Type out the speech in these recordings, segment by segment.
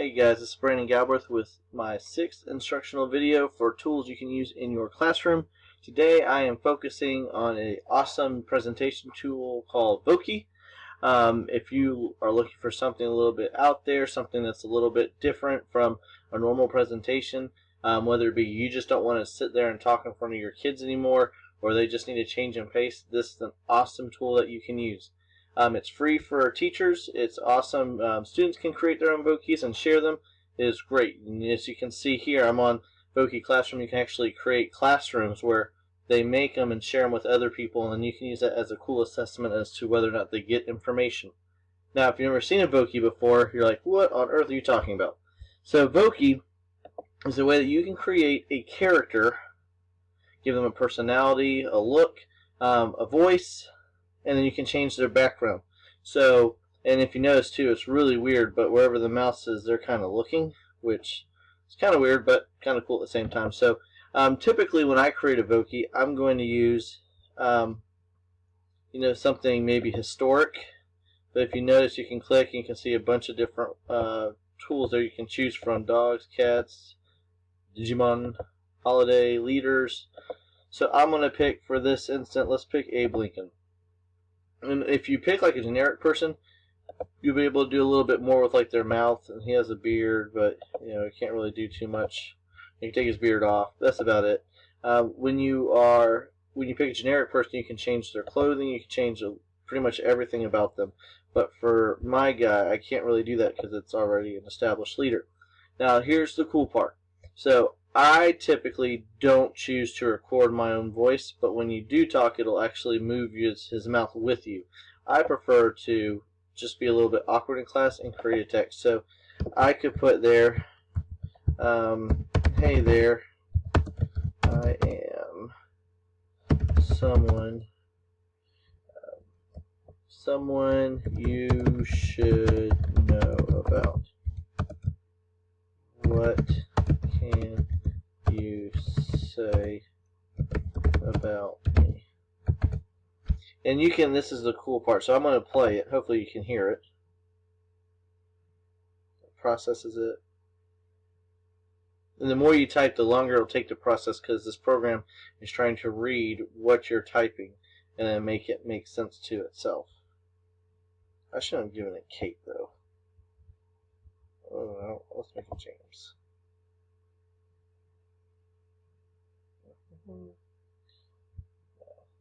Hey guys, this is Brandon Galbraith with my 6th instructional video for tools you can use in your classroom. Today I am focusing on an awesome presentation tool called Voki. If you are looking for something a little bit out there, something that's a little bit different from a normal presentation, whether it be you just don't want to sit there and talk in front of your kids anymore, or they just need to change and pace, this is an awesome tool that you can use. It's free for teachers. It's awesome. Students can create their own Vokis and share them. It is great. And as you can see here, I'm on Voki Classroom. You can actually create classrooms where they make them and share them with other people, and then you can use that as a cool assessment as to whether or not they get information. Now, if you've never seen a Voki before, you're like, what on earth are you talking about? So Voki is a way that you can create a character, give them a personality, a look, a voice, and then you can change their background. So, and if you notice too, it's really weird, but wherever the mouse is, they're kind of looking, which is kind of weird, but kind of cool at the same time. So, typically when I create a Voki, I'm going to use, something maybe historic. But if you notice, you can click and you can see a bunch of different tools there you can choose from: dogs, cats, Digimon, holiday, leaders. So I'm going to pick, for this instant, let's pick Abe Lincoln. And if you pick like a generic person, you'll be able to do a little bit more with like their mouth, and he has a beard, but he can't really do too much. You can take his beard off. That's about it. When you pick a generic person, you can change their clothing. You can change pretty much everything about them. But for my guy, I can't really do that because it's already an established leader. Now here's the cool part. So I typically don't choose to record my own voice, but when you do talk, it'll actually move his mouth with you. I prefer to just be a little bit awkward in class and create a text. So I could put there, hey there, I am someone you should know about. What can you say about me? And you can, this is the cool part, so I'm going to play it. Hopefully you can hear it. It processes it. And the more you type, the longer it'll take to process, because this program is trying to read what you're typing and then make it make sense to itself. I shouldn't have given it Kate, though. Oh, no. Let's make it James.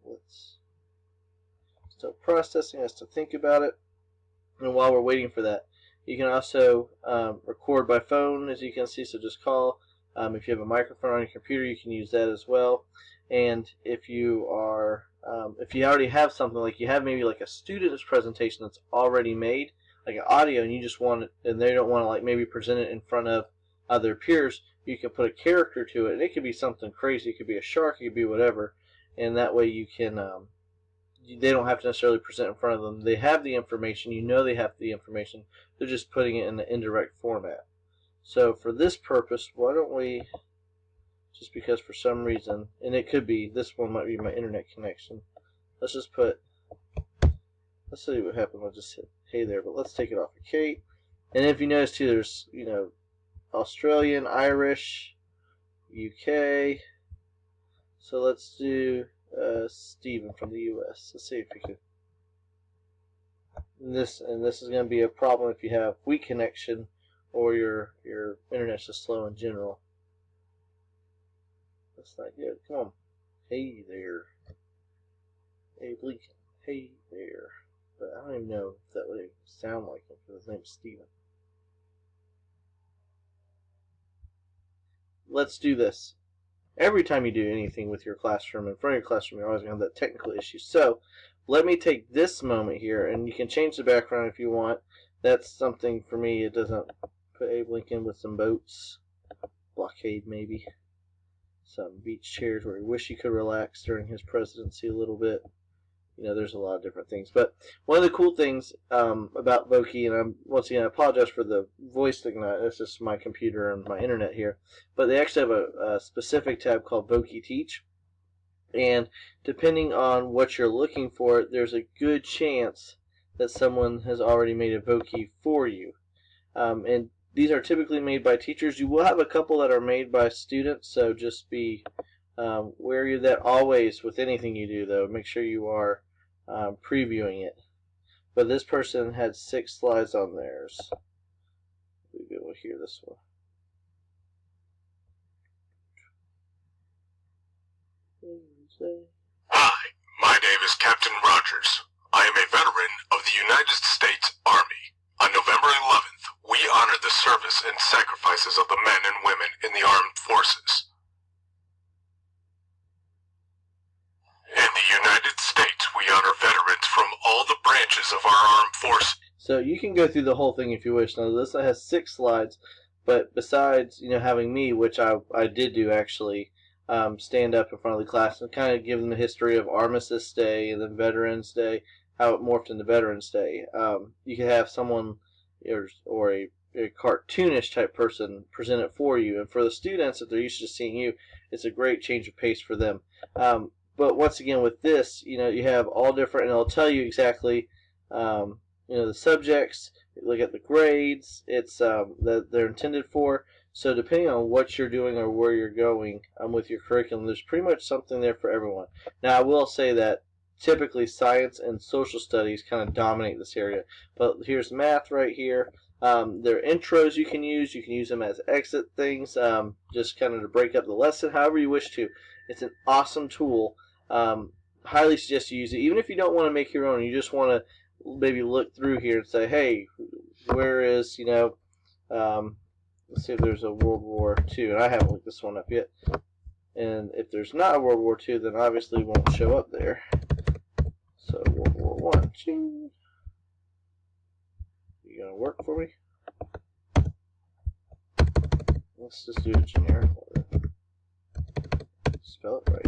Let's still processing, has to think about it. And while we're waiting for that, you can also record by phone, as you can see, so just call. If you have a microphone on your computer, you can use that as well. And if you are, if you already have something, like you have maybe like a student's presentation that's already made, like an audio, and you just want it, and they don't want to like maybe present it in front of their peers, you can put a character to it, and it could be something crazy. It could be a shark, it could be whatever, and that way you can, they don't have to necessarily present in front of them. They have the information, they have the information, they're just putting it in the indirect format. So for this purpose, why don't we, just because for some reason, and it could be, this one might be my internet connection, let's just put, let's see what happens. I'll just hit hey there, but let's take it off of Kate. And if you notice too, there's, Australian, Irish, UK. So let's do Stephen from the US. Let's see if we can. And this is going to be a problem if you have weak connection or your internet's just slow in general. That's not good. Come on. Hey there. Hey Lincoln. Hey there. But I don't even know if that would even sound like him, because his name's Steven. Let's do this. Every time you do anything with your classroom, in front of your classroom, you're always going to have that technical issue. So let me take this moment here, and you can change the background if you want. That's something for me. It doesn't put Abe Lincoln with some boats, blockade maybe, some beach chairs where he wish he could relax during his presidency a little bit. There's a lot of different things. But one of the cool things about Voki, and once again, I apologize for the voice thing. It's just my computer and my internet here. But they actually have a specific tab called Voki Teach. And depending on what you're looking for, there's a good chance that someone has already made a Voki for you. And these are typically made by teachers. You will have a couple that are made by students, so just be wary of that always with anything you do, though. Make sure you are previewing it. But this person had 6 slides on theirs. We'll be able to hear this one. Hi, my name is Captain Rogers. I am a veteran of the United States Army. On November 11th, we honor the service and sacrifices of the men and women in the armed forces. In the United States, we honor veterans from all the branches of our armed forces. So you can go through the whole thing if you wish. Now this has 6 slides, but besides having me, which I did do actually, stand up in front of the class and kind of give them the history of Armistice Day and then Veterans Day, how it morphed into Veterans Day. You could have someone or a cartoonish type person present it for you, and for the students, if they're used to seeing you, it's a great change of pace for them. But once again, with this, you have all different, and it'll tell you exactly, the subjects. Look at the grades. It's that they're intended for. So depending on what you're doing or where you're going with your curriculum, there's pretty much something there for everyone. Now, I will say that typically science and social studies kind of dominate this area. But here's math right here. There are intros you can use. You can use them as exit things, just kind of to break up the lesson, however you wish to. It's an awesome tool. Highly suggest you use it. Even if you don't want to make your own, you just want to maybe look through here and say, hey, where is, let's see if there's a World War II. And I haven't looked this one up yet. And if there's not a World War II, then obviously it won't show up there. So World War I. You gonna work for me? Let's just do a generic one. Spell it right.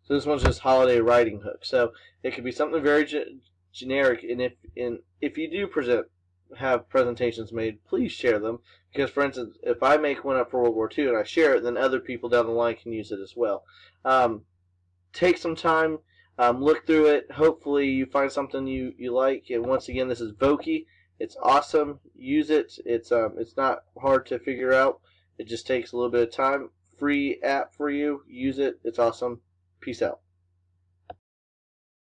So this one's just holiday writing hook. So it could be something very generic. And if you do have presentations made, please share them. Because, for instance, if I make one up for World War II and I share it, then other people down the line can use it as well. Take some time, look through it. Hopefully you find something you like. And once again, this is Voki. It's awesome. Use it. It's not hard to figure out. It just takes a little bit of time. Free app for you. Use it. It's awesome. Peace out.